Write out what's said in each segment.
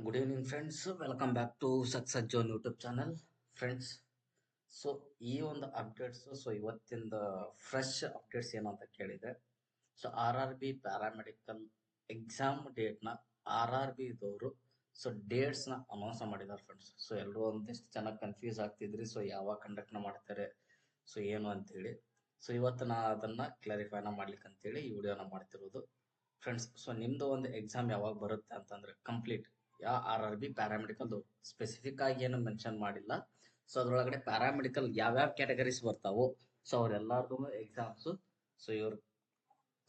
Good evening friends, welcome back to Success Zone YouTube channel. Friends, so ಈ ಒಂದು updates, so ಇವತ್ತಿಂದ fresh updates ಏನು ಅಂತ ಕೇಳಿದೆ. ಸೊ RRB ಪ್ಯಾರಾಮೆಡಿಕಲ್ ಎಕ್ಸಾಮ್ ಡೇಟ್ನ RRB ಇದವರು ಸೊ ಡೇಟ್ಸ್ನ ಅನೌನ್ಸ್ ಮಾಡಿದ್ದಾರೆ ಫ್ರೆಂಡ್ಸ್. ಸೊ ಎಲ್ಲರೂ ಒಂದಿಷ್ಟು ಚೆನ್ನಾಗಿ ಕನ್ಫ್ಯೂಸ್ ಆಗ್ತಿದ್ರಿ, ಸೊ ಯಾವಾಗ ಕಂಡಕ್ಟ್ನ ಮಾಡ್ತಾರೆ, ಸೊ ಏನು ಅಂತೇಳಿ. ಸೊ ಇವತ್ತು ನಾ ಅದನ್ನ ಕ್ಲಾರಿಫೈನ ಮಾಡ್ಲಿಕ್ಕೆ ಅಂತೇಳಿ ಈ ವಿಡಿಯೋನ ಮಾಡ್ತಿರೋದು ಫ್ರೆಂಡ್ಸ್. ಸೊ ನಿಮ್ದು ಒಂದು ಎಕ್ಸಾಮ್ ಯಾವಾಗ ಬರುತ್ತೆ ಅಂತಂದ್ರೆ ಕಂಪ್ಲೀಟ್ RRB ಪ್ಯಾರಾಮೆಡಿಕಲ್ ಸ್ಪೆಸಿಫಿಕ್ ಆಗಿ ಏನು ಮೆನ್ಷನ್ ಮಾಡಿಲ್ಲ. ಸೊ ಅದ್ರೊಳಗಡೆ ಪ್ಯಾರಾಮೆಡಿಕಲ್ ಯಾವ್ಯಾವ ಕ್ಯಾಟಗರೀಸ್ ಬರ್ತಾವೋ ಸೊ ಅವ್ರೆಲ್ಲಾರ್ದು ಎಕ್ಸಾಮ್ಸ್ ಸೊ ಇವ್ರು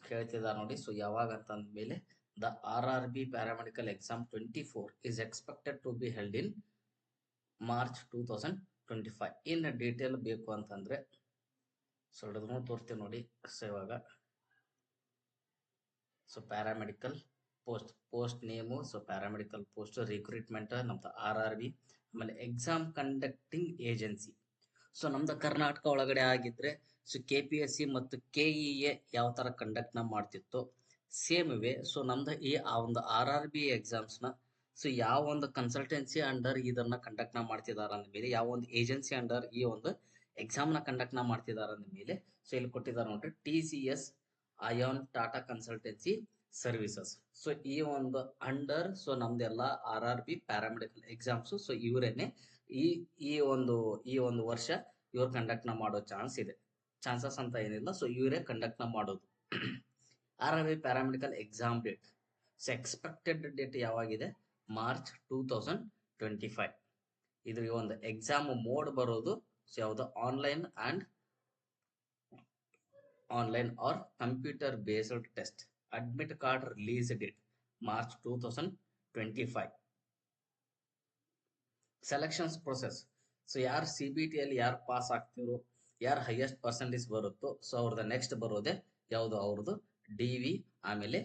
ಕೇಳ್ತಿದ್ದಾರೆ ನೋಡಿ. ಸೊ ಯಾವಾಗ ಅಂತ ಅಂದ್ಮೇಲೆ the RRB paramedical exam 24 is expected to be held in March 2025. In detail ಬೇಕು ಅಂತಂದ್ರೆ ಸೊ ಹಿಡಿದ್ರು ತೋರ್ತೀವಿ ನೋಡಿ. ಸೊ ಇವಾಗ so paramedical post name, so paramedical post recruitment ನಮ್ದು RRB. ಆಮೇಲೆ ಎಕ್ಸಾಮ್ ಕಂಡಕ್ಟಿಂಗ್ ಏಜೆನ್ಸಿ, ಸೊ ನಮ್ದು ಕರ್ನಾಟಕ ಒಳಗಡೆ ಆಗಿದ್ರೆ ಸೊ KPSC ಮತ್ತು KEA ಯಾವ ತರ ಕಂಡಕ್ಟ್ ಮಾಡ್ತಿತ್ತು ಸೇಮ್ ವೇ ಸೊ ನಮ್ದು ಆ ಒಂದು RRB ಎಕ್ಸಾಮ್ಸ್ನ ಸೊ ಯಾವ ಒಂದು ಕನ್ಸಲ್ಟೆನ್ಸಿ ಅಂಡರ್ ಇದನ್ನ ಕಂಡಕ್ಟ್ ಮಾಡ್ತಿದಾರ ಅಂದ ಮೇಲೆ, ಯಾವ ಒಂದು ಏಜೆನ್ಸಿ ಅಂಡರ್ ಈ ಒಂದು ಎಕ್ಸಾಮ್ ನ ಕಂಡಕ್ಟ್ ಮಾಡ್ತಿದಾರ ಅಂದ ಮೇಲೆ ಸೊ ಇಲ್ಲಿ ಕೊಟ್ಟಿದ್ದಾರೆ ನೋಡ್ರಿ, TCS ion Tata consultancy services. So ಈ ಒಂದು ಅಂಡರ್ ಸೊ ನಮ್ದೆಲ್ಲ RRB ಪ್ಯಾರಾಮೆಡಿಕಲ್ ಎಕ್ಸಾಮ್ಸ್ ಸೊ ಇವರೇನೆ ಈ ಈ ಒಂದು ವರ್ಷ ಇವ್ರು ಕಂಡಕ್ಟ್ ಮಾಡೋ ಚಾನ್ಸಸ್ ಅಂತ ಏನಿಲ್ಲ. ಸೊ ಇವರೇ ಕಂಡಕ್ಟ್ ಮಾಡೋದು. RRB paramedical exam date so expected date ಯಾವಾಗಿದೆ? ಮಾರ್ಚ್ 2025. ಇದು ಈ ಒಂದು ಎಕ್ಸಾಮ್ ಮೋಡ್ ಬರೋದು ಸೊ ಯಾವುದು? Online or computer based test. Admit card release date March 2025. Selections process, so ಯಾರು CBT ಅಲ್ಲಿ ಯಾರು ಪಾಸ್ ಆಗ್ತಿರೋ, ಯಾರು ಹೈಯೆಸ್ಟ್ ಪರ್ಸೆಂಟೇಜ್ ಬರುತ್ತೋ ಸೊ ಅವ್ರದ್ದು ನೆಕ್ಸ್ಟ್ ಬರೋದೆ ಯಾವುದು? ಅವ್ರದ್ದು DV, ಆಮೇಲೆ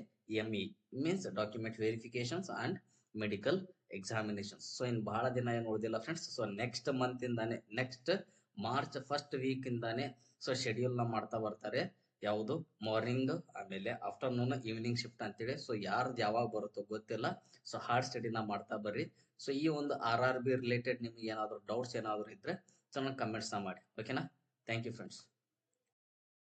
ME means document verifications and medical examinations. So ಇನ್ ಬಹಳ ದಿನ ಏನು ಉಳಿದಿಲ್ಲ ಫ್ರೆಂಡ್ಸ್. ಸೊ ನೆಕ್ಸ್ಟ್ ಮಂತ್ ಇಂದಾನೆ, ನೆಕ್ಸ್ಟ್ ಮಾರ್ಚ್ ಫಸ್ಟ್ ವೀಕ್ ಇಂದಾನೆ ಸೊ ಶೆಡ್ಯೂಲ್ ನ ಮಾಡ್ತಾ ಬರ್ತಾರೆ. ಯಾವುದು? ಮಾರ್ನಿಂಗ್, ಆಮೇಲೆ ಆಫ್ಟರ್ನೂನ್, ಈವ್ನಿಂಗ್ ಶಿಫ್ಟ್ ಅಂತೇಳಿ. ಸೊ ಯಾರ್ದು ಯಾವಾಗ ಬರುತ್ತೋ ಗೊತ್ತಿಲ್ಲ. ಸೊ ಹಾರ್ಡ್ ಸ್ಟಡಿನ ಮಾಡ್ತಾ ಬರ್ರಿ. ಸೊ ಈ ಒಂದು RRB ರಿಲೇಟೆಡ್ ನಿಮ್ಗೆ ಏನಾದ್ರು ಡೌಟ್ಸ್ ಏನಾದ್ರು ಇದ್ರೆ ಚೆನ್ನಾಗಿ ಕಮೆಂಟ್ಸ್ ಮಾಡಿ. ಓಕೆನಾ? Thank you friends.